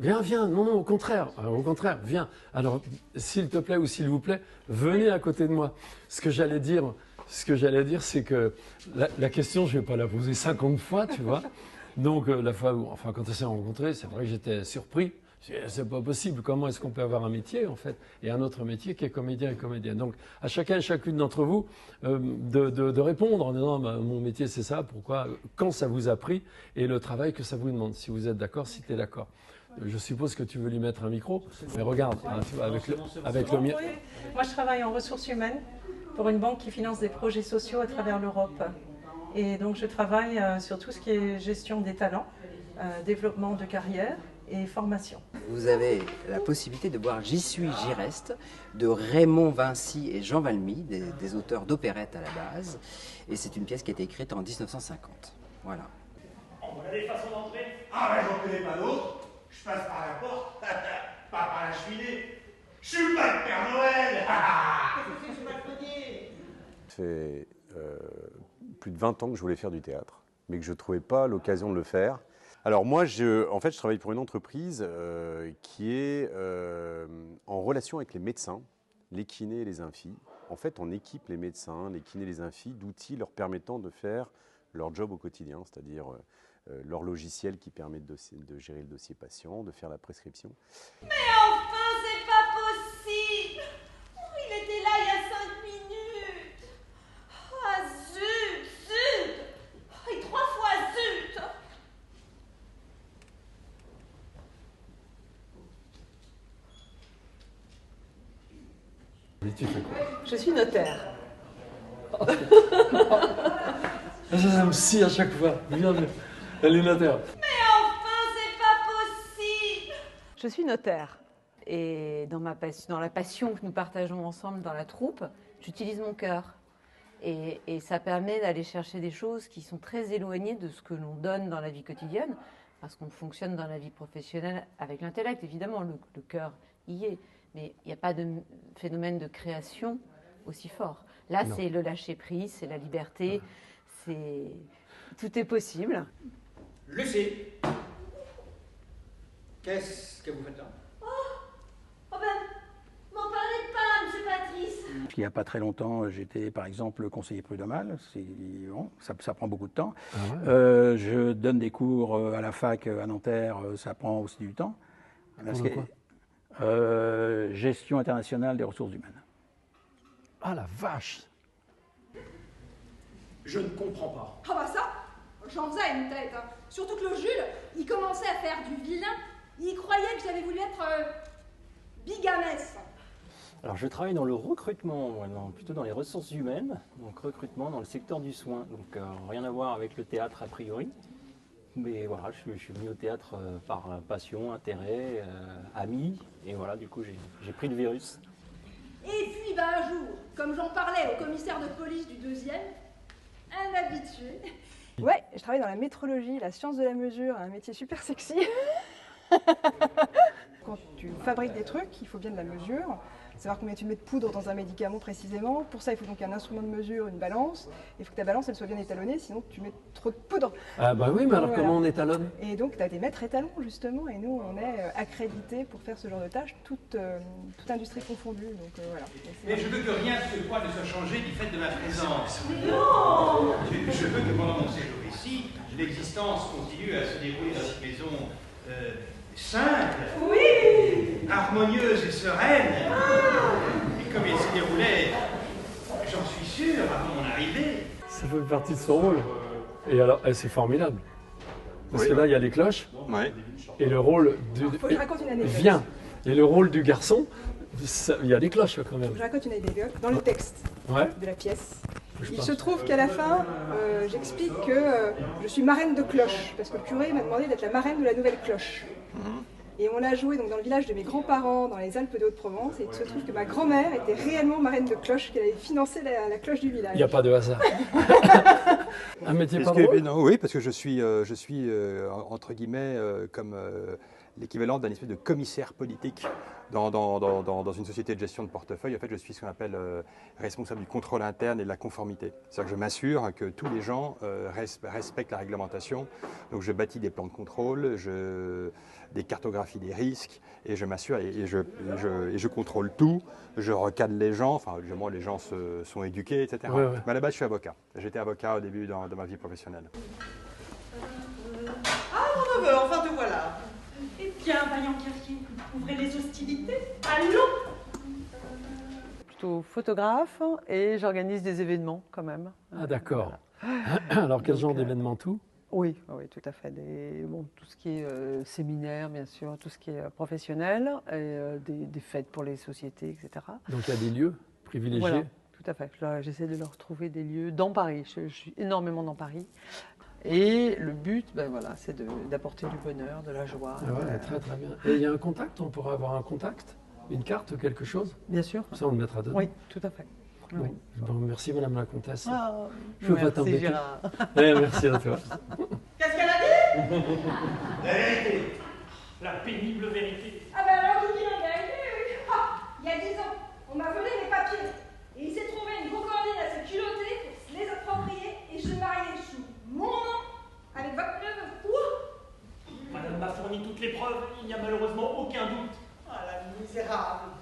Viens, viens, non, non, au contraire, viens. Alors, s'il te plaît ou s'il vous plaît, venez à côté de moi. Ce que j'allais dire, c'est que la question, je ne vais pas la poser 50 fois, tu vois. Donc, la fois où, enfin, quand on s'est rencontrés, c'est vrai que j'étais surpris. C'est pas possible. Comment est-ce qu'on peut avoir un métier, en fait, et un autre métier qui est comédien et comédienne. Donc, à chacun et chacune d'entre vous, de répondre en disant, bah, mon métier, c'est ça, pourquoi, quand ça vous a pris, et le travail que ça vous demande. Si vous êtes d'accord, si tu es d'accord. Je suppose que tu veux lui mettre un micro, mais regarde, hein, tu vois, avec le mien. Moi, je travaille en ressources humaines pour une banque qui finance des projets sociaux à travers l'Europe. Et donc, je travaille sur tout ce qui est gestion des talents, développement de carrière et formation. Vous avez la possibilité de voir J'y suis, j'y reste de Raymond Vinci et Jean Valmy, des auteurs d'opérettes à la base. Et c'est une pièce qui a été écrite en 1950. Voilà. On a des façons d'entrer. Ah ben j'en connais pas d'autres. Je passe par la porte, pas par la cheminée. Je suis pas le Père Noël. Qu'est-ce que c'est ce malfonier? Ça fait plus de 20 ans que je voulais faire du théâtre, mais que je ne trouvais pas l'occasion de le faire. Alors moi, en fait, je travaille pour une entreprise qui est en relation avec les médecins, les kinés et les infis. En fait, on équipe les médecins, les kinés et les infis d'outils leur permettant de faire leur job au quotidien, c'est-à-dire leur logiciel qui permet de gérer le dossier patient, de faire la prescription. Mais enfin, c'est pas possible! Oh, il était là il y a 5 minutes! Ah, zut, zut! Oh, et 3 fois zut! Et tu fais quoi? Je suis notaire. Ça me scie à chaque fois. Viens, elle est notaire. Mais enfin, c'est pas possible! Je suis notaire. Et dans la passion que nous partageons ensemble dans la troupe, j'utilise mon cœur. Et ça permet d'aller chercher des choses qui sont très éloignées de ce que l'on donne dans la vie quotidienne, parce qu'on fonctionne dans la vie professionnelle avec l'intellect, évidemment, le cœur y est, mais il n'y a pas de phénomène de création aussi fort. Là, c'est le lâcher-prise, c'est la liberté, tout est possible. Lucie, qu'est-ce que vous faites là? Oh ben, m'en parlez pas, monsieur Patrice! Il n'y a pas très longtemps, j'étais par exemple conseiller prud'homal. Bon, ça prend beaucoup de temps. Ah ouais. Je donne des cours à la fac à Nanterre, ça prend aussi du temps. Gestion internationale des ressources humaines. Ah la vache! Je ne comprends pas. Ah bah ça, j'en faisais une tête. Hein. Surtout que le Jules, il commençait à faire du vilain. Il croyait que j'avais voulu être bigamesse. Alors je travaille dans le recrutement, moi, plutôt dans les ressources humaines, donc recrutement dans le secteur du soin, donc rien à voir avec le théâtre a priori. Mais voilà, je suis venu au théâtre par passion, intérêt, ami, et voilà, du coup j'ai pris le virus. Et puis bah un jour, comme j'en parlais au commissaire de police du 2e, un habitué. Ouais, je travaille dans la métrologie, la science de la mesure, un métier super sexy. Quand tu fabriques des trucs, il faut bien de la mesure, savoir combien tu mets de poudre dans un médicament précisément. Pour ça, il faut donc un instrument de mesure, une balance. Il faut que ta balance elle soit bien étalonnée, sinon tu mets trop de poudre. Ah bah oui, mais alors Voilà. comment on étalonne? Et donc tu as des maîtres étalons justement, et nous on est accrédités pour faire ce genre de tâches, toute industrie confondue. Donc voilà. Mais je veux que rien de ce poids ne soit changé du fait de ma présence. Non! Je veux que pendant mon séjour ici, l'existence continue à se dérouler dans cette maison simple, Oui! harmonieuse et sereine. Et comme il se déroulait, j'en suis sûr, avant mon arrivée. Ça fait partie de son rôle. Et alors, c'est formidable. Parce que là, il y a les cloches. Ouais. Et le rôle du... Faut que je raconte une anecdote. Viens. Et le rôle du garçon, il y a des cloches quand même. Je raconte une anecdote dans le texte Ouais. de la pièce. Je Il pense. se trouve qu'à la fin, j'explique que je suis marraine de cloche, parce que le curé m'a demandé d'être la marraine de la nouvelle cloche. Et on l'a joué donc, dans le village de mes grands-parents, dans les Alpes de Haute-Provence, et il se trouve que ma grand-mère était réellement marraine de cloche, qu'elle avait financé la cloche du village. Il n'y a pas de hasard. Un métier pas Parce que, drôle? non, oui, parce que je suis entre guillemets, comme l'équivalent d'un espèce de commissaire politique dans une société de gestion de portefeuille. En fait, je suis ce qu'on appelle responsable du contrôle interne et de la conformité. C'est-à-dire que je m'assure que tous les gens respectent la réglementation. Donc je bâtis des plans de contrôle, des cartographies des risques, et je m'assure et je contrôle tout. Je recadre les gens, enfin, moi, les gens sont éduqués, etc. Ouais. Mais à la base, je suis avocat. J'étais avocat au début dans ma vie professionnelle. Ah, mon neveu, enfin te voilà. Eh bien, vaillant guerrier, ouvrez les hostilités. Allons. Plutôt photographe et j'organise des événements quand même. Ah d'accord. Alors quel genre d'événements tout? Oui, tout à fait. Tout ce qui est séminaire, bien sûr, tout ce qui est professionnel, et, des fêtes pour les sociétés, etc. Donc il y a des lieux privilégiés. Voilà, tout à fait. J'essaie de leur trouver des lieux dans Paris. Je suis énormément dans Paris. Et le but, c'est d'apporter du bonheur, de la joie. Ah ouais, très très bien. Et il y a un contact, on pourra avoir un contact? Une carte, quelque chose? Bien sûr. Ça, on le mettra dedans. Oui, tout à fait. Bon, Oui. Bon, merci Madame la Comtesse. Oh, je veux pas t'embêter. Gérard. Merci à toi. Qu'est-ce qu'elle a dit? La vérité. La pénible vérité. Ah ben alors, je vous dis la vérité, oui. Ah, il y a 10 ans, on m'a volé mes papiers. Et il s'est trouvé une brocandine assez culottée pour se les approprier et se marier sous mon nom avec votre neveu. Madame m'a fourni toutes les preuves, il n'y a malheureusement aucun doute. Ah, la misérable.